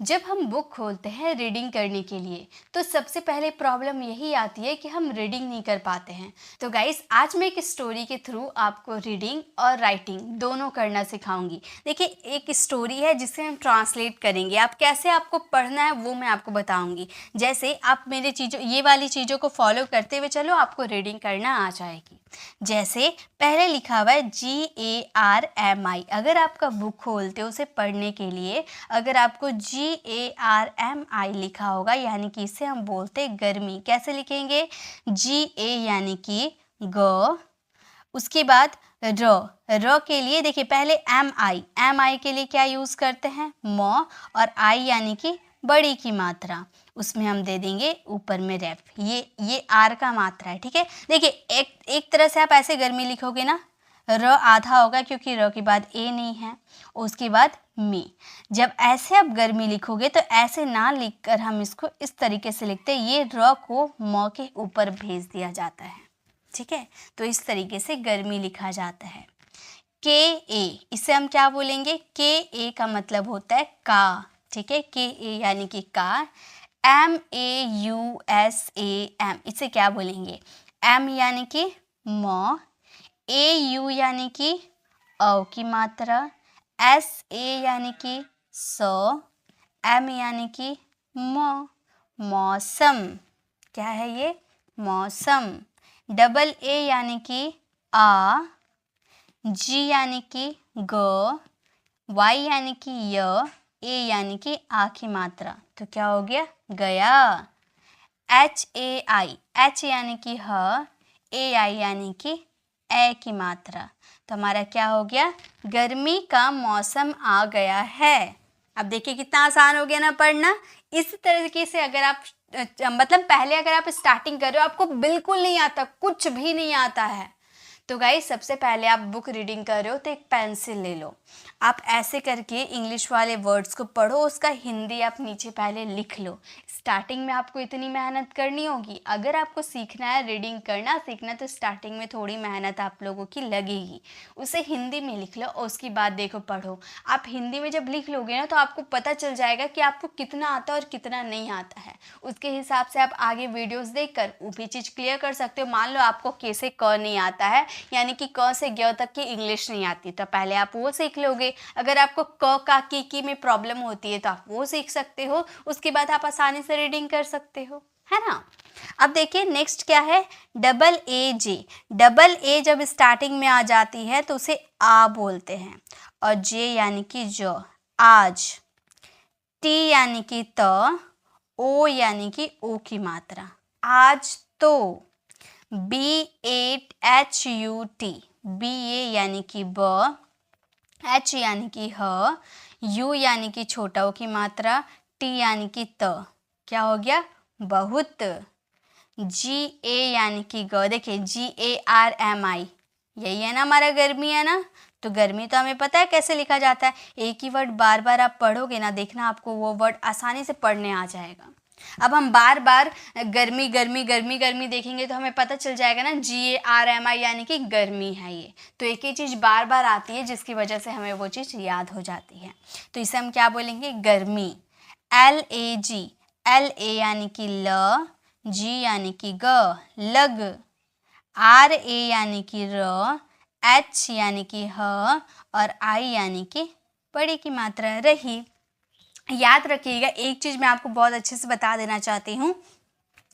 जब हम बुक खोलते हैं रीडिंग करने के लिए तो सबसे पहले प्रॉब्लम यही आती है कि हम रीडिंग नहीं कर पाते हैं। तो गाइस, आज मैं एक स्टोरी के थ्रू आपको रीडिंग और राइटिंग दोनों करना सिखाऊंगी। देखिए, एक स्टोरी है जिसे हम ट्रांसलेट करेंगे। आप कैसे आपको पढ़ना है वो मैं आपको बताऊंगी। जैसे आप मेरे ये वाली चीज़ों को फॉलो करते हुए चलो, आपको रीडिंग करना आ जाएगी। जैसे पहले लिखा हुआ है GARMI। अगर आपका बुक खोलते हो उसे पढ़ने के लिए, अगर आपको GARMI लिखा होगा, यानी कि इसे हम बोलते हैं गर्मी। कैसे लिखेंगे? GA यानी कि ग, उसके बाद र के लिए देखिए पहले MI के लिए क्या यूज़ करते हैं? म, और आई यानी कि बड़ी की मात्रा, उसमें हम दे देंगे ऊपर में रेफ। ये आर का मात्रा है, ठीक है। देखिए एक तरह से आप ऐसे गर्मी लिखोगे ना, र आधा होगा क्योंकि र के बाद ए नहीं है, उसके बाद मी। जब ऐसे आप गर्मी लिखोगे तो ऐसे ना लिखकर हम इसको इस तरीके से लिखते हैं, ये र को म के ऊपर भेज दिया जाता है, ठीक है। तो इस तरीके से गर्मी लिखा जाता है। KA, इसे हम क्या बोलेंगे? KA का मतलब होता है का, ठीक है। KA यानी कि का। MAUSAM, इसे क्या बोलेंगे? M यानी कि म, AU यानी कि अ की मात्रा, SA यानी कि स, M यानी कि म, मौसम। क्या है ये? मौसम। AA यानी कि आ, G यानी कि ग, Y यानी कि य, A यानी कि आ की मात्रा। तो क्या हो गया? गया। HAI, H यानी कि ह, AI यानी कि ए की मात्रा। तो हमारा क्या हो गया? गर्मी का मौसम आ गया है। अब देखिए कितना आसान हो गया ना पढ़ना। इस तरीके से अगर आप मतलब पहले अगर आप स्टार्टिंग कर रहे हो, आपको बिल्कुल नहीं आता, कुछ भी नहीं आता है, तो गाइस सबसे पहले आप बुक रीडिंग कर रहे हो तो एक पेंसिल ले लो। आप ऐसे करके इंग्लिश वाले वर्ड्स को पढ़ो, उसका हिंदी आप नीचे पहले लिख लो। स्टार्टिंग में आपको इतनी मेहनत करनी होगी। अगर आपको सीखना है, रीडिंग करना सीखना, तो स्टार्टिंग में थोड़ी मेहनत आप लोगों की लगेगी। उसे हिंदी में लिख लो और उसके बाद देखो पढ़ो। आप हिंदी में जब लिख लोगे ना तो आपको पता चल जाएगा कि आपको कितना आता है और कितना नहीं आता है। उसके हिसाब से आप आगे वीडियोस देखकर वो भी चीज़ क्लियर कर सकते हो। मान लो आपको के से क नहीं आता है, यानी कि क से ग तक की इंग्लिश नहीं आती, तो पहले आप वो सीख लोगे। अगर आपको क का की में प्रॉब्लम होती है तो आप वो सीख सकते हो, उसके बाद आप आसानी से रीडिंग कर सकते हो, है ना। अब देखिए नेक्स्ट क्या है? AA। डबल ए जब स्टार्टिंग में आ जाती है तो उसे आ बोलते हैं, और जे यानी कि जो, आज। टी यानी कि त, ओ यानी कि ओ की मात्रा, आज तो। BAHUT, BA यानी कि ब, H यानी कि ह, U यानी कि छोटा ओ की मात्रा, T यानी कि त। क्या हो गया? बहुत। GA यानी कि ग। देखिए GARMI, यही है ना हमारा गर्मी, है ना। तो गर्मी तो हमें पता है कैसे लिखा जाता है। एक ही वर्ड बार बार आप पढ़ोगे ना, देखना आपको वो वर्ड आसानी से पढ़ने आ जाएगा। अब हम बार बार गर्मी गर्मी गर्मी गर्मी देखेंगे तो हमें पता चल जाएगा ना, GARMI यानी कि गर्मी है ये। तो एक ही चीज़ बार बार आती है जिसकी वजह से हमें वो चीज़ याद हो जाती है। तो इसे हम क्या बोलेंगे? गर्मी। LAG, LA यानी कि ल, G यानी कि ग, लग। RA यानी कि र, H यानी कि ह, और I यानी कि बड़ी की मात्रा रही। याद रखिएगा, एक चीज़ मैं आपको बहुत अच्छे से बता देना चाहती हूँ।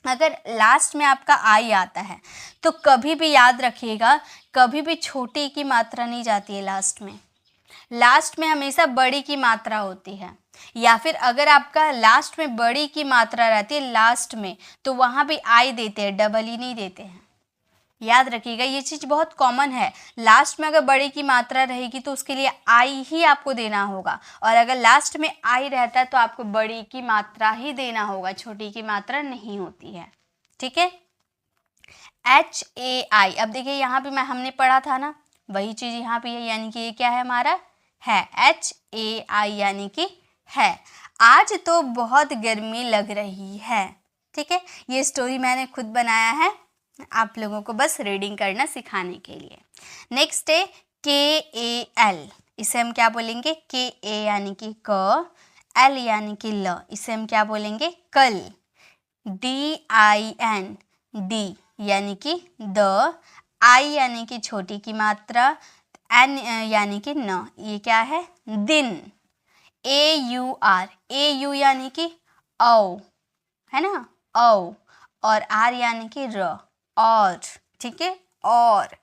अगर लास्ट में आपका आई आता है तो कभी भी याद रखिएगा, कभी भी छोटी की मात्रा नहीं जाती है लास्ट में। लास्ट में हमेशा बड़ी की मात्रा होती है। या फिर अगर आपका लास्ट में बड़ी की मात्रा रहती है लास्ट में, तो वहाँ भी आई देते हैं, डबल ई नहीं देते हैं। याद रखिएगा, ये चीज़ बहुत कॉमन है। लास्ट में अगर बड़ी की मात्रा रहेगी तो उसके लिए आई ही आपको देना होगा, और अगर लास्ट में आई रहता है तो आपको बड़ी की मात्रा ही देना होगा, छोटी की मात्रा नहीं होती है, ठीक है। HAI, अब देखिए यहाँ पे हमने पढ़ा था ना, वही चीज़ यहाँ पे है, यानी कि ये क्या है हमारा? है। HAI यानी कि है। आज तो बहुत गर्मी लग रही है, ठीक है। ये स्टोरी मैंने खुद बनाया है, आप लोगों को बस रीडिंग करना सिखाने के लिए। नेक्स्ट है KAL, इसे हम क्या बोलेंगे? KA यानी कि क, एल यानी कि ल, इसे हम क्या बोलेंगे? कल। DIN, डी यानी कि द, आई यानी कि छोटी की मात्रा, एन यानी कि न, ये क्या है? दिन। AUR, AU यानी कि औ, है ना, औ, और आर यानी कि र, और, ठीक है, और।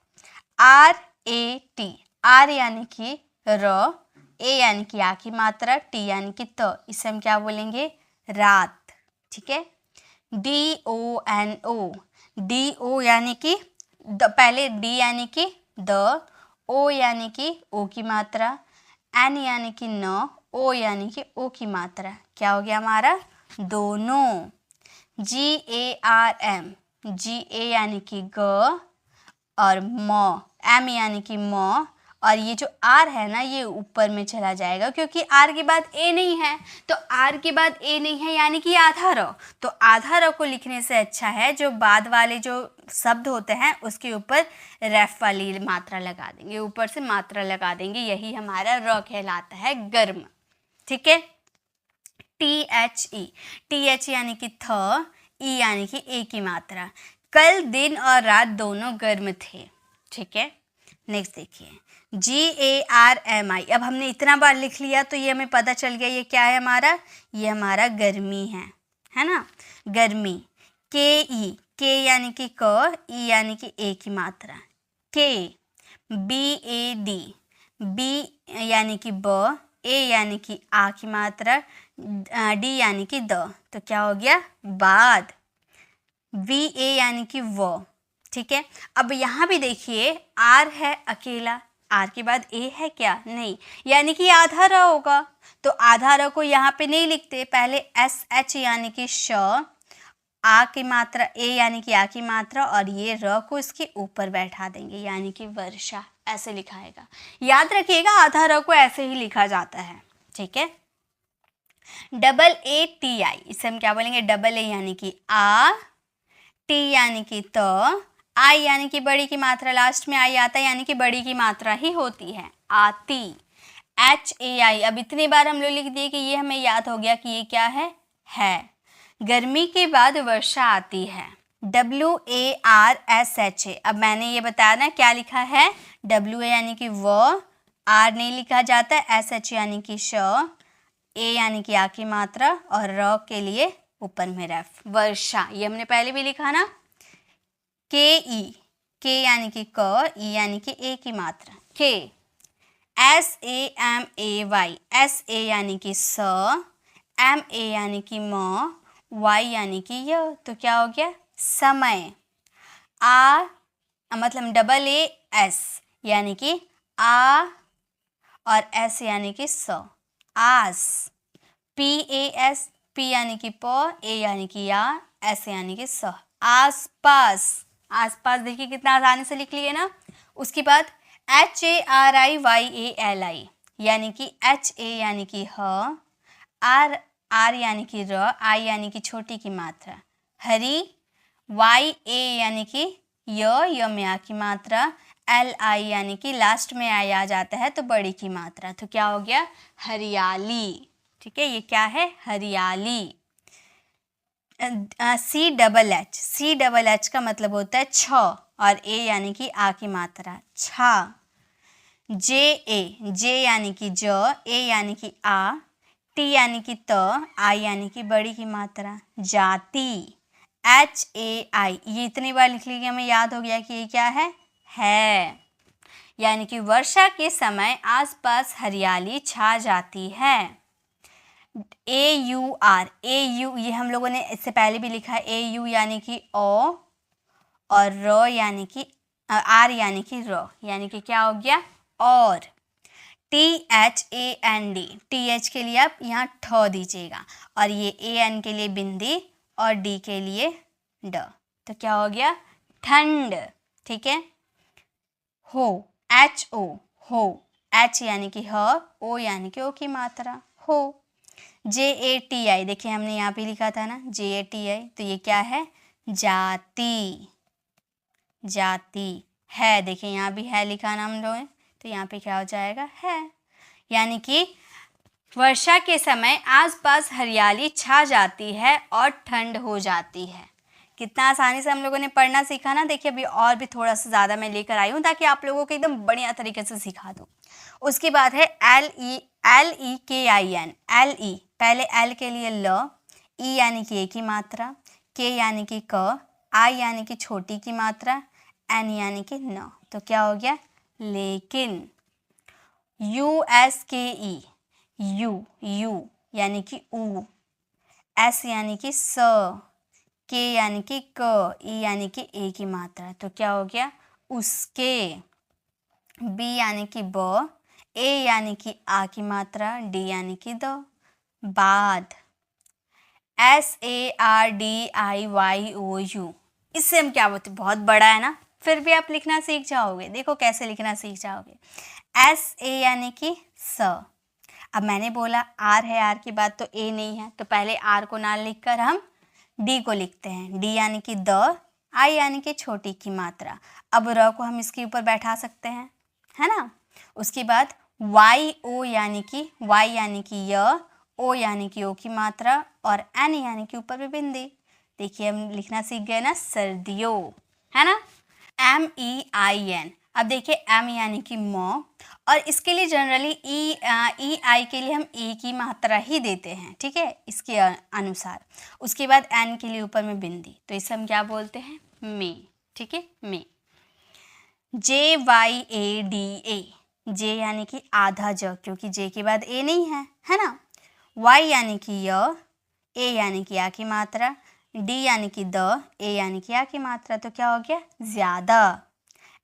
RAT, आर यानी कि र, ए यानी कि आ की मात्रा, टी यानी कि त, इसे हम क्या बोलेंगे? रात, ठीक है। DONO, DO यानी कि पहले डी यानी कि द, ओ यानी कि ओ की मात्रा, एन यानी कि न, ओ यानी कि ओ की मात्रा, क्या हो गया हमारा? दोनों। GARM, GA यानी कि ग, और म, एम यानी कि म, और ये जो आर है ना, ये ऊपर में चला जाएगा क्योंकि आर के बाद ए नहीं है, तो आर के बाद ए नहीं है यानी कि आधा र, तो आधा र को लिखने से अच्छा है जो बाद वाले जो शब्द होते हैं उसके ऊपर रेफ वाली मात्रा लगा देंगे, ऊपर से मात्रा लगा देंगे, यही हमारा र कहलाता है, गर्म, ठीक है। THE, TH यानी कि थ, ई यानी कि ए की मात्रा, कल दिन और रात दोनों गर्म थे, ठीक है। नेक्स्ट देखिए, GARMI, अब हमने इतना बार लिख लिया तो ये हमें पता चल गया ये क्या है हमारा? ये हमारा गर्मी है ना, गर्मी। KE, के यानी कि क, ई यानी कि ए की मात्रा, के। BAD, बी यानी कि ब, ए यानी कि आ की मात्रा, डी यानी कि द, तो क्या हो गया? बाद। VA यानी कि वो, ठीक है। अब यहाँ भी देखिए आर है अकेला, आर के बाद ए है क्या? नहीं, यानी कि आधा र होगा, तो आधा र को यहाँ पे नहीं लिखते, पहले SH यानी कि श, आ की मात्रा, ए यानी कि आ की मात्रा, और ये र को इसके ऊपर बैठा देंगे यानी कि वर्षा, ऐसे लिखाएगा। याद रखिएगा आधा र को ऐसे ही लिखा जाता है, ठीक है। AATI, इसे हम क्या बोलेंगे? डबल ए यानी कि आ, टी यानी कि त, आई यानी कि बड़ी की मात्रा, लास्ट में आई आता है यानी कि बड़ी की मात्रा ही होती है, आती। HAI, अब इतनी बार हम लोग लिख दिए कि ये हमें याद हो गया कि ये क्या है। गर्मी के बाद वर्षा आती है, WARSHA, अब मैंने ये बताया ना क्या लिखा है? WA यानी कि वो, आर नहीं लिखा जाता, SH यानी कि श, ए यानी कि आ की मात्रा, और र के लिए ऊपर में रेफ, वर्षा, ये हमने पहले भी लिखा ना। KE, के यानी कि क, ई यानी कि ए की मात्रा, के। SAMAY, SA यानी कि स, MA यानी कि म, Y यानी कि य, तो क्या हो गया? समय। आ मतलब AAS यानी कि आ, और S यानी कि स, आस। PAS, P यानी कि प, A यानी कि या, S यानी कि स, आसपास। आसपास देखिए कितना आसानी से लिख लिए ना। उसके बाद HARIYALI यानी कि HA यानी कि ह, R यानी कि र, I यानी कि छोटी की मात्रा, हरी। YA यानी कि य में आ की मात्रा, LI यानी कि लास्ट में आई आ जाता है तो बड़ी की मात्रा, तो क्या हो गया? हरियाली, ठीक है, ये क्या है? हरियाली। CHH का मतलब होता है छ, और ए यानी कि आ की मात्रा, छा। जे यानी कि ज, ए यानी कि आ, टी यानी कि त, आई यानी कि बड़ी की मात्रा, जाति। HAI, ये इतनी बार लिख लीजिए हमें याद हो गया कि ये क्या है यानी कि वर्षा के समय आसपास हरियाली छा जाती है। AUR, ये हम लोगों ने इससे पहले भी लिखा है, AU यानी कि ओ, और र यानी कि आर यानी कि र, यानी कि क्या हो गया? और। THAND, TH के लिए आप यहाँ ठ दीजिएगा, और ये AN के लिए बिंदी, और D के लिए ड, तो क्या हो गया? ठंड, ठीक है। हो, HO, हो, H यानी कि ह, O यानी कि ओ की मात्रा, हो। JATI, देखिए हमने यहाँ पे लिखा था ना JATI, तो ये क्या है? जाति, जाति है, देखिए यहाँ भी है लिखा ना हम लोगों ने, तो यहाँ पे क्या हो जाएगा? है, यानी कि वर्षा के समय आसपास हरियाली छा जाती है और ठंड हो जाती है। कितना आसानी से हम लोगों ने पढ़ना सीखा ना। देखिए अभी और भी थोड़ा सा ज़्यादा मैं लेकर आई हूँ ताकि आप लोगों को एकदम बढ़िया तरीके से सिखा दूँ। उसके बाद है LEKIN। LE, पहले L के लिए ल, E यानी कि ए की मात्रा, K यानी कि क, I यानी कि छोटी की मात्रा, N यानी कि न। तो क्या हो गया? लेकिन। USKE, यू यानी कि ऊ, S यानी कि स, K यानी कि क, E यानी कि ए की मात्रा। तो क्या हो गया? उसके। B यानी कि ब, A यानी कि आ की मात्रा, D यानी कि द, बाद। SARDIYOU, इससे हम क्या बोलते? बहुत बड़ा है ना, फिर भी आप लिखना सीख जाओगे। देखो कैसे लिखना सीख जाओगे। SA यानी कि स। अब मैंने बोला आर है, आर की बात तो ए नहीं है, तो पहले आर को ना लिखकर हम डी को लिखते हैं। डी यानी कि द, आई यानी कि छोटी की मात्रा। अब र को हम इसके ऊपर बैठा सकते हैं, है ना। उसके बाद YO यानी कि य, ओ यानी कि ओ की मात्रा, और एन यानी कि ऊपर में बिंदी। देखिए हम लिखना सीख गए ना, सर्दियों, है ना। MEIN, अब देखिए एम यानी कि म, और इसके लिए जनरली ई आई के लिए हम ए की मात्रा ही देते हैं, ठीक है, इसके अनुसार। उसके बाद एन के लिए ऊपर में बिंदी, तो इसे हम क्या बोलते हैं? मे, ठीक है, मे। JYADA, जे यानी कि आधा ज, क्योंकि जे के बाद ए नहीं है ना। वाई यानी कि य, ए यानी कि आ की मात्रा, डी यानी कि द, ए यानी कि आ की मात्रा। तो क्या हो गया? ज़्यादा।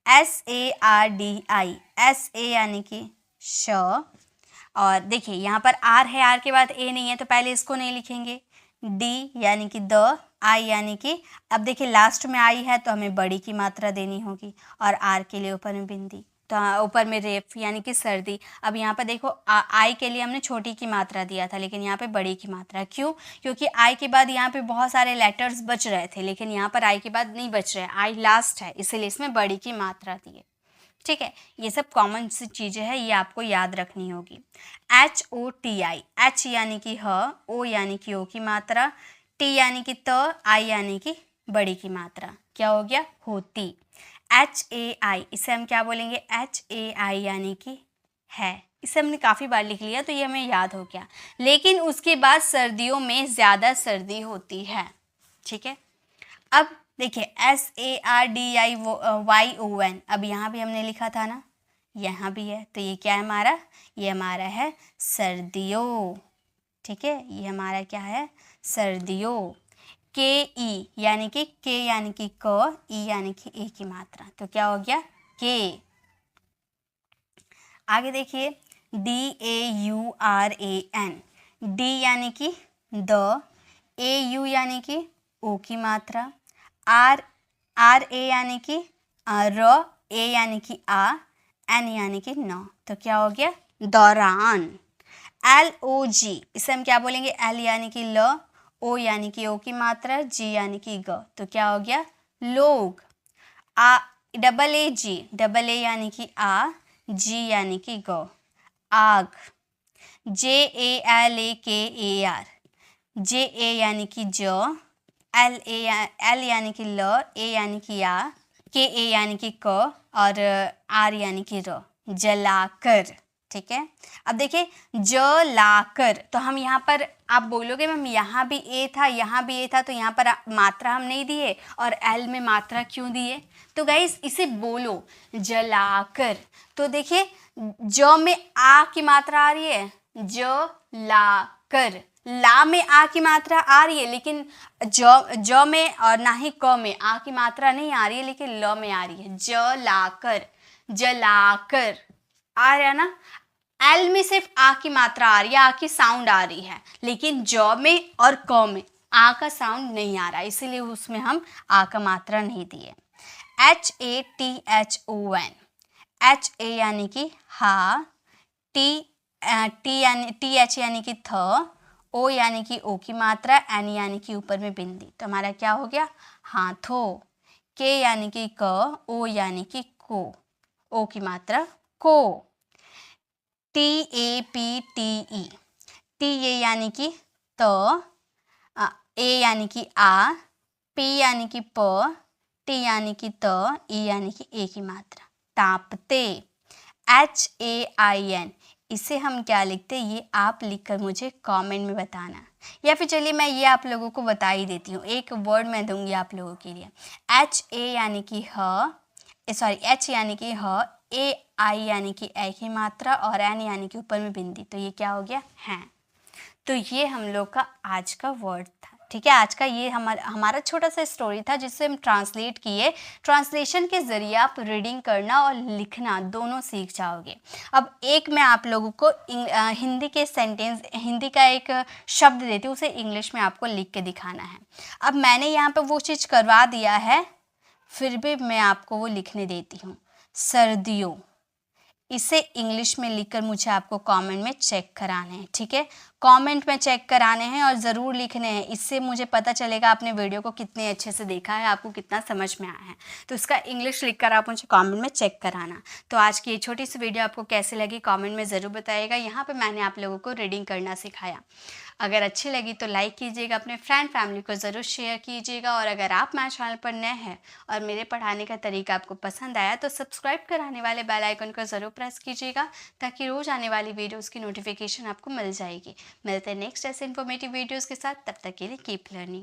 SARDI, एस ए यानी कि श, और देखिए यहाँ पर आर है, आर के बाद ए नहीं है, तो पहले इसको नहीं लिखेंगे। डी यानी कि द, आई यानी कि, अब देखिए लास्ट में आई है तो हमें बड़ी की मात्रा देनी होगी, और आर के लिए ऊपर में बिंदी, तो ऊपर में रेफ यानी कि सर्दी। अब यहाँ पर देखो आई के लिए हमने छोटी की मात्रा दिया था, लेकिन यहाँ पे बड़ी की मात्रा। क्यों? क्योंकि आई के बाद यहाँ पे बहुत सारे लेटर्स बच रहे थे, लेकिन यहाँ पर आई के बाद नहीं बच रहे, आई लास्ट है, इसीलिए इसमें बड़ी की मात्रा दी है, ठीक है। ये सब कॉमन सी चीज़ें हैं, ये आपको याद रखनी होगी। HOTI, एच यानी कि ह, ओ यानी कि ओ की मात्रा, टी यानी कि त, आई यानी कि बड़ी की मात्रा। क्या हो गया? होती। HAI, इसे हम क्या बोलेंगे? HAI यानी कि है। इसे हमने काफ़ी बार लिख लिया तो ये हमें याद हो गया। लेकिन उसके बाद सर्दियों में ज़्यादा सर्दी होती है, ठीक है। अब देखिए SARDIYON, अब यहाँ भी हमने लिखा था ना, यहाँ भी है, तो ये क्या है हमारा? ये हमारा है सर्दियों, ठीक है, ये हमारा क्या है? सर्दियों। KE यानी कि के यानी कि क, ई यानी कि ए की मात्रा, तो क्या हो गया? के। आगे देखिए DAURAN, डी यानी कि द, AU यानी कि ओ की मात्रा, RA यानी कि र, ए यानी कि आ, एन यानी कि न, तो क्या हो गया? दौरान। LOG, इसे हम क्या बोलेंगे? एल यानी कि ल, ओ यानी कि ओ की मात्रा, जी यानी कि ग, तो क्या हो गया? लोग। AAG, डबल ए यानी कि आ, जी यानी कि ग, आग। JALAKAR, जे ए यानी कि ज, एल यानी कि ल, ए यानी कि आ, के ए यानी कि क, और आर यानी कि र, जलाकर, ठीक है। अब देखिए जलाकर, तो हम यहाँ पर, आप बोलोगे मैम यहाँ भी ए था, यहाँ भी ए था, तो यहाँ पर मात्रा हम नहीं दिए, और एल में मात्रा क्यों दिए? तो गाइस इसे बोलो जलाकर। तो देखिए ज में आ की मात्रा आ रही है, ज ला कर, ला में आ की मात्रा आ रही है, लेकिन ज में और ना ही क में आ की मात्रा नहीं आ रही है, लेकिन ल में आ रही है। जलाकर, जलाकर आ रहा है ना। एल में सिर्फ आ की मात्रा आ रही है, आ की साउंड आ रही है, लेकिन ज में और क में आ का साउंड नहीं आ रहा, इसीलिए उसमें हम आ का मात्रा नहीं दिए। HATHON, एच ए यानी कि हा, टी एच यानी कि थ, ओ यानी कि ओ की मात्रा, एन यानी कि ऊपर में बिंदी, तो हमारा क्या हो गया? हाथों। के यानी कि क, ओ यानी कि को, ओ की मात्रा को। TAPTE, टी ये यानी कि तो, ए यानी कि आ, पी यानी कि प, टी यानी कि त, ई यानी कि ए की मात्रा, तापते। HAIN, इसे हम क्या लिखते हैं ये आप लिखकर मुझे कमेंट में बताना, या फिर चलिए मैं ये आप लोगों को बता ही देती हूँ, एक वर्ड मैं दूंगी आप लोगों के लिए। HA यानी कि H यानी कि ह, AI यानी कि ए की मात्रा, और N यानी कि ऊपर में बिंदी, तो ये क्या हो गया, हैं। तो ये हम लोग का आज का वर्ड था, ठीक है। आज का ये हमारा छोटा सा स्टोरी था जिससे हम ट्रांसलेट किए। ट्रांसलेशन के ज़रिए आप रीडिंग करना और लिखना दोनों सीख जाओगे। अब एक मैं आप लोगों को हिंदी के सेंटेंस, हिंदी का एक शब्द देती हूँ, उसे इंग्लिश में आपको लिख के दिखाना है। अब मैंने यहाँ पे वो चीज़ करवा दिया है, फिर भी मैं आपको वो लिखने देती हूँ। सर्दियों, इसे इंग्लिश में लिखकर मुझे आपको कमेंट में चेक कराने हैं, ठीक है। कमेंट में चेक कराने हैं और ज़रूर लिखने हैं, इससे मुझे पता चलेगा आपने वीडियो को कितने अच्छे से देखा है, आपको कितना समझ में आया है। तो इसका इंग्लिश लिखकर आप मुझे कमेंट में चेक कराना। तो आज की ये छोटी सी वीडियो आपको कैसी लगी कमेंट में ज़रूर बताइएगा। यहाँ पर मैंने आप लोगों को रीडिंग करना सिखाया। अगर अच्छी लगी तो लाइक कीजिएगा, अपने फ्रेंड फैमिली को ज़रूर शेयर कीजिएगा, और अगर आप मेरे चैनल पर नए हैं और मेरे पढ़ाने का तरीका आपको पसंद आया तो सब्सक्राइब कराने वाले बेल आइकन को ज़रूर प्रेस कीजिएगा, ताकि रोज़ आने वाली वीडियोज़ की नोटिफिकेशन आपको मिल जाएगी। मिलते हैं नेक्स्ट ऐसे इन्फॉर्मेटिव वीडियोज़ के साथ, तब तक के लिए कीप लर्निंग।